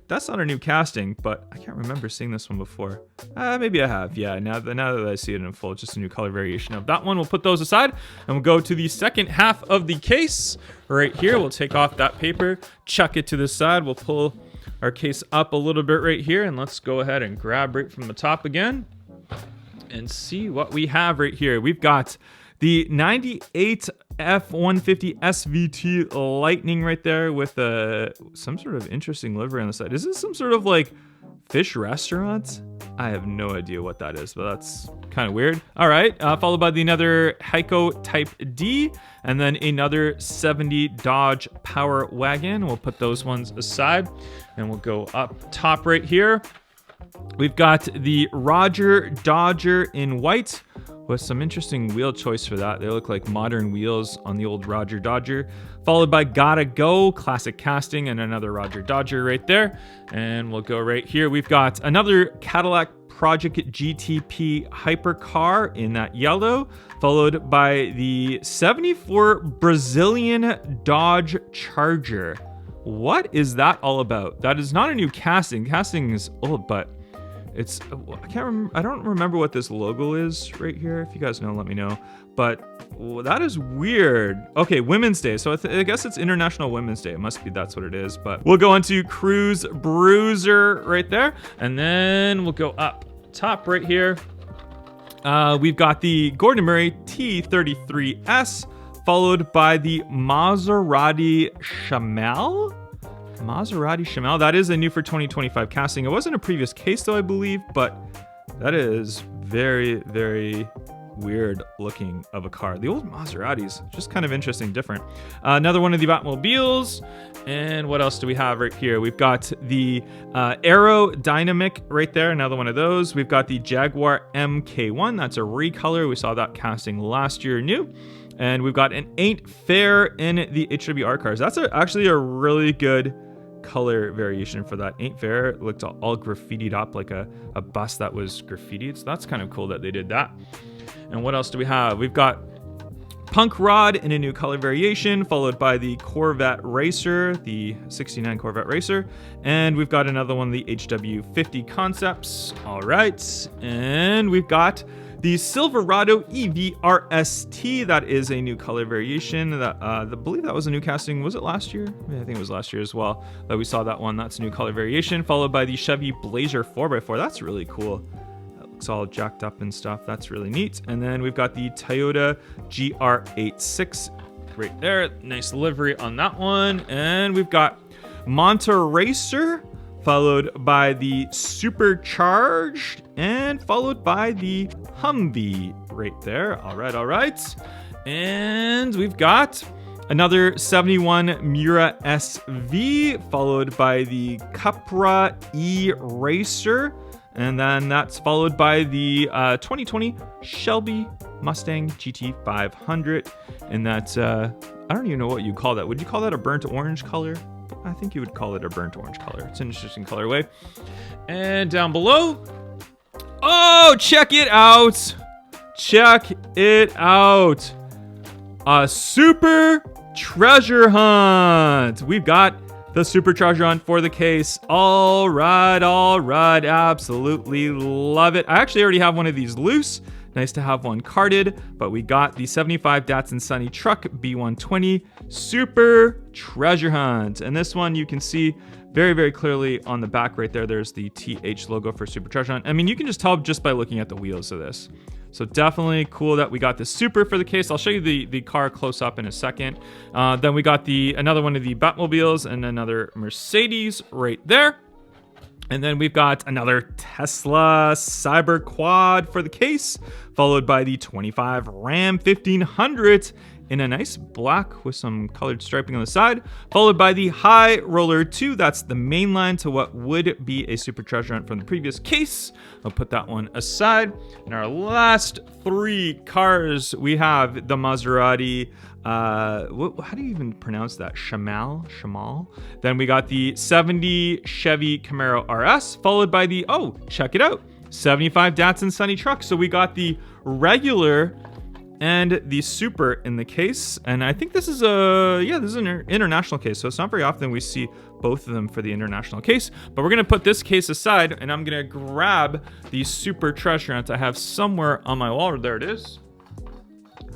[SPEAKER 1] That's not a new casting, but I can't remember seeing this one before. Maybe I have. Yeah, now that I see it in full, just a new color variation of that one. We'll put those aside, and we'll go to the second half of the case right here. We'll take off that paper, chuck it to the side. We'll pull our case up a little bit right here, and let's go ahead and grab right from the top again and see what we have right here. We've got the 98 F-150 SVT Lightning right there with some sort of interesting livery on the side. Is this some sort of like fish restaurant? I have no idea what that is, but that's kind of weird. All right, followed by another Heiko Type D, and then another 70 Dodge Power Wagon. We'll put those ones aside, and we'll go up top right here. We've got the Roger Dodger in white with some interesting wheel choice for that. They look like modern wheels on the old Roger Dodger, followed by Gotta Go, classic casting, and another Roger Dodger right there. And we'll go right here. We've got another Cadillac Project GTP hypercar in that yellow, followed by the 74 Brazilian Dodge Charger. What is that all about? That is not a new casting. Casting is old, but it's, I can't remember. I don't remember what this logo is right here. If you guys know, let me know. But that is weird. Okay, Women's Day. So I guess it's International Women's Day. It must be, that's what it is. But we'll go into Cruise Bruiser right there. And then we'll go up top right here. We've got the Gordon Murray T33S, followed by the Maserati Chamel. Maserati Chamel. That is a new for 2025 casting. It wasn't a previous case though, I believe, but that is very, very weird looking of a car. The old Maseratis, just kind of interesting, different. Another one of the Batmobiles. And what else do we have right here? We've got the Aerodynamic right there, another one of those. We've got the Jaguar MK1. That's a recolor. We saw that casting last year new. And we've got an Ain't Fair in the HWR cars. That's actually a really good color variation for that. Ain't Fair. It looked all graffitied up like a bus that was graffitied. So that's kind of cool that they did that. And what else do we have? We've got Punk Rod in a new color variation, followed by the Corvette Racer, the 69 Corvette Racer. And we've got another one, the HW50 Concepts. All right. And we've got the Silverado EV-RST. That is a new color variation. That I believe that was a new casting. Was it last year? Yeah, I think it was last year as well that we saw that one. That's a new color variation, followed by the Chevy Blazer 4x4. That's really cool. It's all jacked up and stuff. That's really neat. And then we've got the Toyota GR86 right there. Nice livery on that one. And we've got Monte Racer, followed by the Supercharged, and followed by the Humvee right there. All right. And we've got another 71 Mura SV, followed by the Cupra E-Racer. And then that's followed by the 2020 Shelby Mustang GT500. And that's, I don't even know what you call that. Would you call that a burnt orange color? I think you would call it a burnt orange color. It's an interesting colorway. And down below, oh, check it out. Check it out. A super treasure hunt. We've got the super treasure hunt for the case. All right. Absolutely love it. I actually already have one of these loose. Nice to have one carded, but we got the 75 Datsun Sunny Truck B120 Super Treasure Hunt. And this one you can see very, very clearly on the back right there. There's the TH logo for Super Treasure Hunt. I mean, you can just tell just by looking at the wheels of this. So definitely cool that we got the Super for the case. I'll show you the car close up in a second. Then we got another one of the Batmobiles and another Mercedes right there. And then we've got another Tesla Cyber Quad for the case, followed by the 25 Ram 1500 in a nice black with some colored striping on the side, followed by the High Roller 2. That's the main line to what would be a super treasure hunt from the previous case. I'll put that one aside. In our last three cars, we have the Maserati, how do you even pronounce that? Chamel. Then we got the 70 Chevy Camaro RS, followed by the, oh, check it out, 75 Datsun Sunny Truck. So we got the regular and the super in the case. And I think this is an international case. So it's not very often we see both of them for the international case, but we're going to put this case aside and I'm going to grab the super treasure hunt I have somewhere on my wall. There it is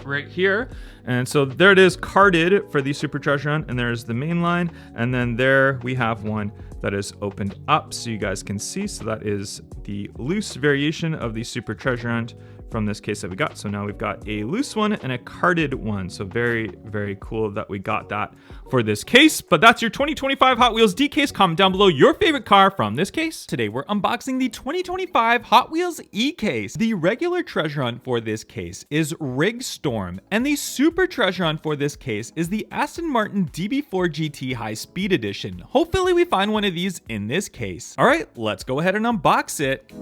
[SPEAKER 1] right here. And so there it is carded for the super treasure hunt. And there's the main line. And then there we have one that is opened up so you guys can see. So that is the loose variation of the super treasure hunt from this case that we got. So now we've got a loose one and a carded one. So very, very cool that we got that for this case. But that's your 2025 Hot Wheels D-Case. Comment down below your favorite car from this case. Today we're unboxing the 2025 Hot Wheels E-Case. The regular treasure hunt for this case is Rig Storm, and the super treasure hunt for this case is the Aston Martin DB4 GT High Speed Edition. Hopefully we find one of these in this case. All right, let's go ahead and unbox it.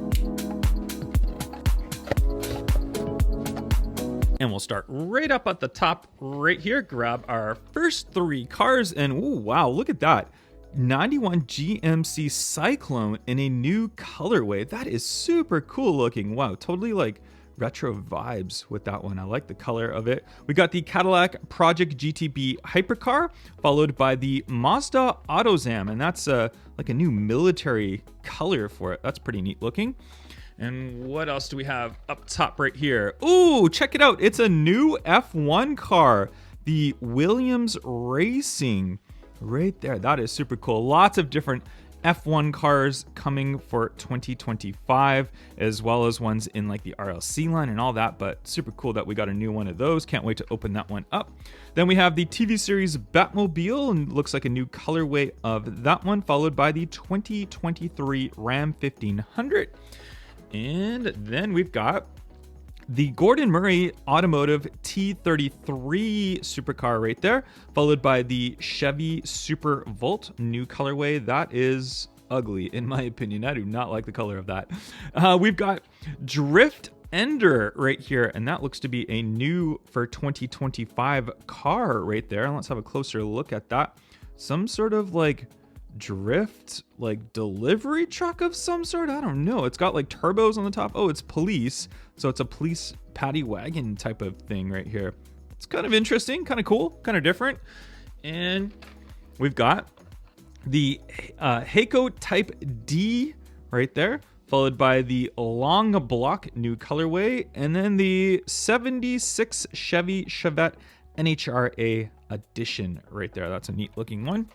[SPEAKER 1] And we'll start right up at the top right here, grab our first three cars, and ooh, wow, look at that. 91 GMC Cyclone in a new colorway. That is super cool looking. Wow, totally like retro vibes with that one. I like the color of it. We got the Cadillac Project GTB Hypercar, followed by the Mazda AutoZam, and that's like a new military color for it. That's pretty neat looking. And what else do we have up top right here? Ooh, check it out. It's a new F1 car, the Williams Racing right there. That is super cool. Lots of different F1 cars coming for 2025, as well as ones in like the RLC line and all that, but super cool that we got a new one of those. Can't wait to open that one up. Then we have the TV series Batmobile, and looks like a new colorway of that one, followed by the 2023 Ram 1500. And then we've got the Gordon Murray Automotive T33 supercar right there, followed by the Chevy Super Volt new colorway. That is ugly, in my opinion. I do not like the color of that. We've got Drift Ender right here, and that looks to be a new for 2025 car right there. Let's have a closer look at that. Some sort of like drift like delivery truck of some sort. I don't know. It's got like turbos on the top. Oh, it's police, so it's a police paddy wagon type of thing right here. It's kind of interesting, kind of cool, kind of different. And we've got the Heiko Type D right there, followed by the Long Block new colorway, and then the 76 Chevy Chevette NHRA edition right there. That's a neat looking one.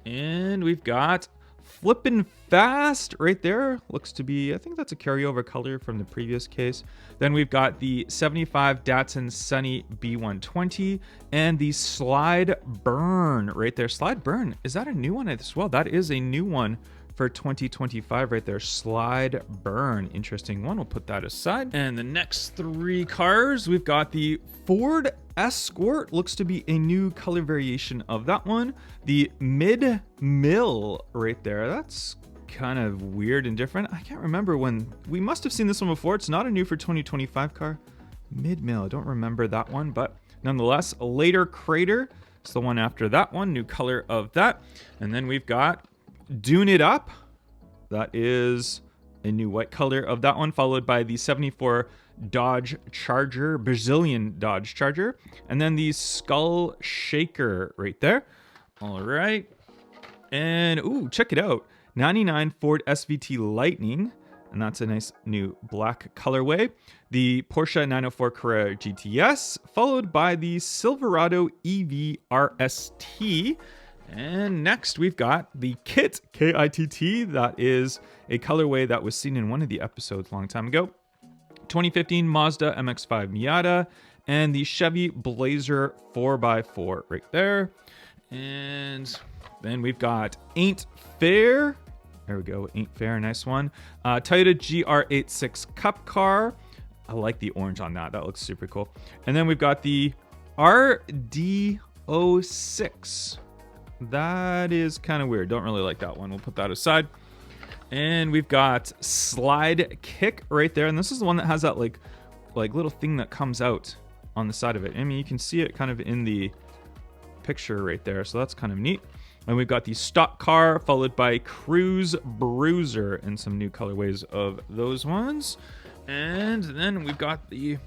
[SPEAKER 1] And we've got Flippin' Fast right there. Looks to be, I think that's a carryover color from the previous case. Then we've got the 75 Datsun Sunny B120 and the Slide Burn right there. Slide Burn, is that a new one as well? That is a new one for 2025 right there. Slide Burn, interesting one. We'll put that aside. And the next three cars, we've got the Ford Escort, looks to be a new color variation of that one. The Mid Mill right there, that's kind of weird and different. I can't remember when, we must have seen this one before. It's not a new for 2025 car. Mid Mill, I don't remember that one, but nonetheless, Later Crater, it's the one after that one, new color of that. And then we've got Dune It Up, that is a new white color of that one, followed by the 74 Dodge Charger, Brazilian Dodge Charger, and then the Skull Shaker right there. All right. And ooh, check it out. 99 Ford SVT Lightning, and that's a nice new black colorway. The Porsche 904 Carrera GTS, followed by the Silverado EV RST. And next we've got the Kit, K-I-T-T. That is a colorway that was seen in one of the episodes a long time ago. 2015 Mazda MX-5 Miata, and the Chevy Blazer 4x4 right there. And then we've got Ain't Fair. There we go, Ain't Fair, nice one. Toyota GR86 Cup Car. I like the orange on that. That looks super cool. And then we've got the RD06. That is kind of weird. Don't really like that one. We'll put that aside. And we've got Slide Kick right there. And this is the one that has that like little thing that comes out on the side of it. I mean, you can see it kind of in the picture right there. So that's kind of neat. And we've got the Stock Car, followed by Cruise Bruiser, and some new colorways of those ones. And then we've got the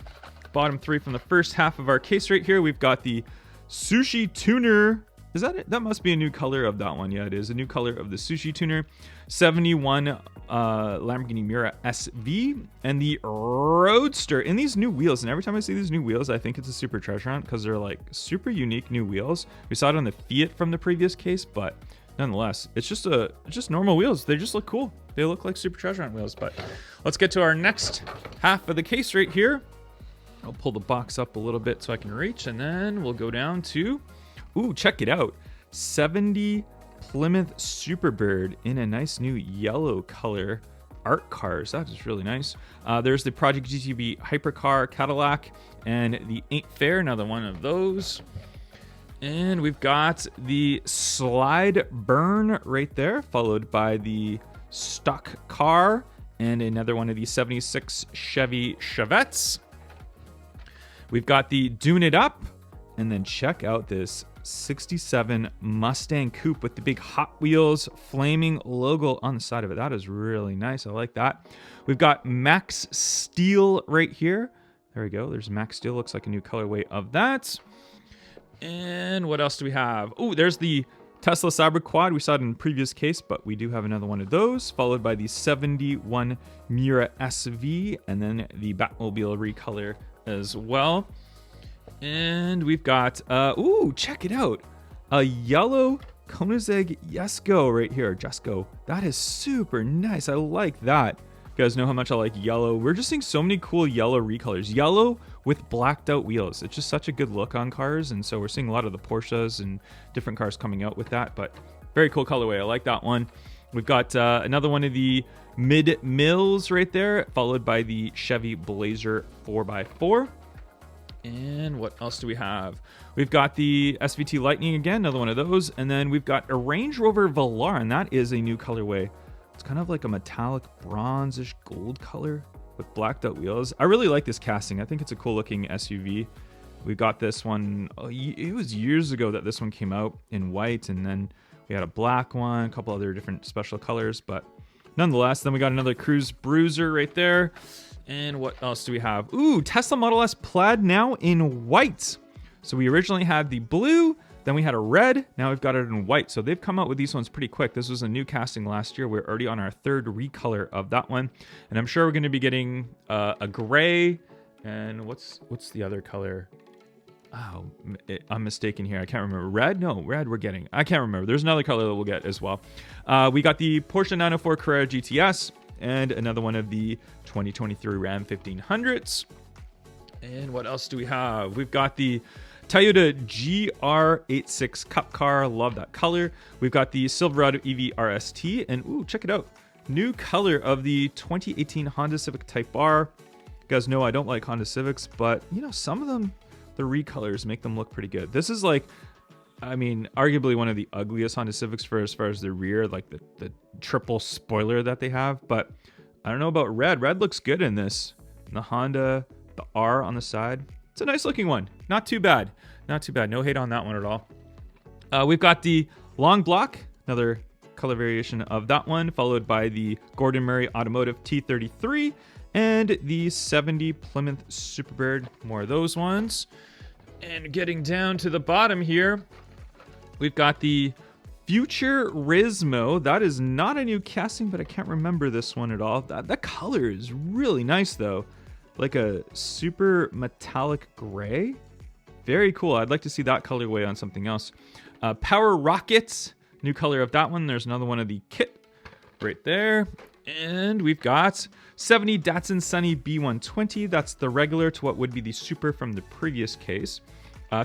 [SPEAKER 1] bottom three from the first half of our case right here. We've got the Sushi Tuner. Is that it? That must be a new color of that one. Yeah, it is a new color of the Sushi Tuner. 71 Lamborghini Miura SV, and the Roadster. And these new wheels, and every time I see these new wheels, I think it's a super treasure hunt because they're like super unique new wheels. We saw it on the Fiat from the previous case, but nonetheless, it's just normal wheels. They just look cool. They look like super treasure hunt wheels. But let's get to our next half of the case right here. I'll pull the box up a little bit so I can reach, and then we'll go down to, ooh, check it out. 70 Plymouth Superbird in a nice new yellow color. Art cars, that is really nice. There's the Project GTB Hypercar Cadillac and the Ain't Fair, another one of those. And we've got the Slide Burn right there, followed by the Stock Car and another one of the 76 Chevy Chevettes. We've got the Dune It Up, and then check out this 67 Mustang Coupe with the big Hot Wheels flaming logo on the side of it. That is really nice. I like that. We've got Max Steel right here. There we go. There's Max Steel. Looks like a new colorway of that. And what else do we have? Oh, there's the Tesla Cyber Quad. We saw it in the previous case, but we do have another one of those, followed by the 71 Miura SV, and then the Batmobile recolor as well. And we've got, ooh, check it out. A yellow Koenigsegg Jesko right here. Jesko. That is super nice. I like that. You guys know how much I like yellow. We're just seeing so many cool yellow recolors. Yellow with blacked out wheels. It's just such a good look on cars. And so we're seeing a lot of the Porsches and different cars coming out with that. But very cool colorway. I like that one. We've got another one of the mid-mills right there, followed by the Chevy Blazer 4x4. And what else do we have? We've got the SVT Lightning again, another one of those. And then we've got a Range Rover Velar, and that is a new colorway. It's kind of like a metallic bronzish gold color with blacked out wheels. I really like this casting. I think it's a cool looking SUV. We got this one, it was years ago that this one came out in white, and then we had a black one, a couple other different special colors, but nonetheless, then we got another Cruise Bruiser right there. And what else do we have? Ooh, Tesla Model S Plaid now in white. So we originally had the blue, then we had a red, now we've got it in white. So they've come out with these ones pretty quick. This was a new casting last year. We're already on our third recolor of that one. And I'm sure we're going to be getting a gray. And what's the other color? Oh, I'm mistaken here. I can't remember. Red? No, red we're getting. I can't remember. There's another color that we'll get as well. We got the Porsche 904 Carrera GTS and another one of the 2023 Ram 1500s. And what else do we have? We've got the Toyota GR86 Cup Car. Love that color. We've got the Silverado EV RST. And ooh, check it out. New color of the 2018 Honda Civic Type R. You guys know I don't like Honda Civics, but you know, some of them, the recolors make them look pretty good. This is like, I mean, arguably one of the ugliest Honda Civics for as far as the rear, like the triple spoiler that they have. But I don't know about red. Red looks good in this. And the Honda, the R on the side. It's a nice looking one. Not too bad. Not too bad. No hate on that one at all. We've got the Long Block, another color variation of that one, followed by the Gordon Murray Automotive T33 and the 70 Plymouth Superbird. More of those ones. And getting down to the bottom here, we've got the Futurismo. That is not a new casting, but I can't remember this one at all. That color is really nice, though. Like a super metallic gray. Very cool. I'd like to see that colorway on something else. Power Rockets. New color of that one. There's another one of the kit right there. And we've got 70 Datsun Sunny B120. That's the regular to what would be the super from the previous case.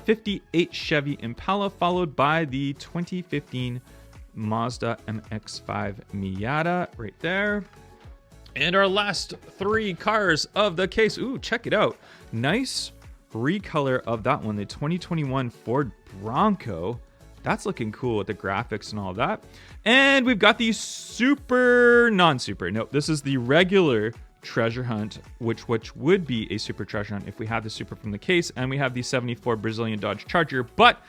[SPEAKER 1] 58 Chevy Impala, followed by the 2015 Mazda MX-5 Miata right there. And our last three cars of the case. Ooh, check it out. Nice recolor of that one, the 2021 Ford Bronco. That's looking cool with the graphics and all that. And we've got the super, non-super. No, this is the regular treasure hunt, which would be a super treasure hunt if we had the super from the case. And we have the 74 Brazilian Dodge Charger. But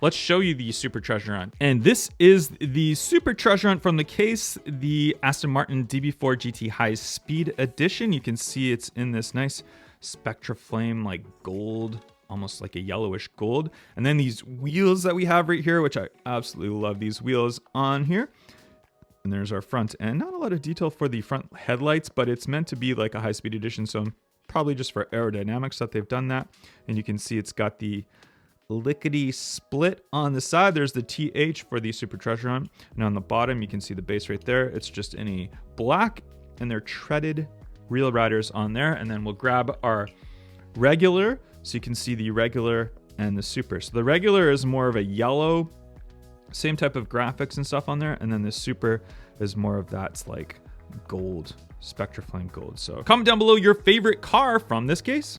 [SPEAKER 1] let's show you the super treasure hunt. And this is the super treasure hunt from the case, the Aston Martin DB4 GT High Speed Edition. You can see it's in this nice Spectra Flame, like gold, almost like a yellowish gold. And then these wheels that we have right here, which I absolutely love these wheels on here. And there's our front end. Not a lot of detail for the front headlights, but it's meant to be like a high-speed edition, so probably just for aerodynamics that they've done that. And you can see it's got the lickety split on the side. There's the TH for the Super Treasure Hunt. And on the bottom, you can see the base right there. It's just in a black, and they're treaded Real Riders on there. And then we'll grab our regular, so you can see the regular and the super. So the regular is more of a yellow, same type of graphics and stuff on there, and then the super is more of that's like gold, Spectra Flame gold. So comment down below your favorite car from this case.